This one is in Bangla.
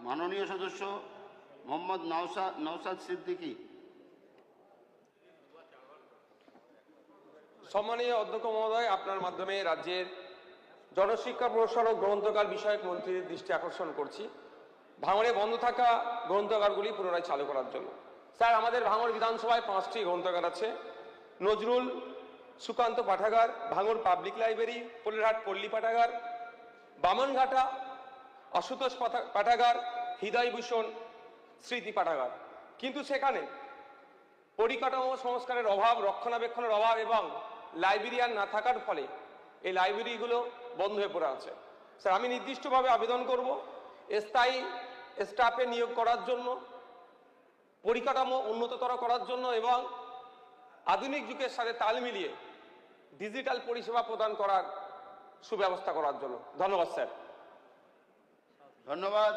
মাননীয় সদস্য মোহাম্মদ নওশাদ সিদ্দিকী। সম্মানীয় অধ্যক্ষ মহোদয়, আপনার মাধ্যমে রাজ্যের জনশিক্ষা প্রসার ও গ্রন্থাগার বিষয়ক মন্ত্রীর দৃষ্টি আকর্ষণ করছি ভাঙড়ে বন্ধ থাকা গ্রন্থাগারগুলি পুনরায় চালু করার জন্য। স্যার, আমাদের ভাঙড় বিধানসভায় 5টি গ্রন্থাগার আছে। নজরুল সুকান্ত পাঠাগার, ভাঙড় পাবলিক লাইব্রেরি, পোলেরহাট পল্লী পাঠাগার, বামনঘাটা আশুতোষ পাঠাগার, হৃদয়ভূষণ স্মৃতি পাঠাগার। কিন্তু সেখানে পরিকাঠামো সংস্কারের অভাব, রক্ষণাবেক্ষণের অভাব এবং লাইব্রেরিয়ান না থাকার ফলে এই লাইব্রেরিগুলো বন্ধ হয়ে পড়ে আছে। স্যার, আমি নির্দিষ্টভাবে আবেদন করব স্থায়ী স্টাফে নিয়োগ করার জন্য, পরিকাঠামো উন্নততর করার জন্য এবং আধুনিক যুগের সাথে তাল মিলিয়ে ডিজিটাল পরিষেবা প্রদান করার সুব্যবস্থা করার জন্য। ধন্যবাদ স্যার। ধন্যবাদ।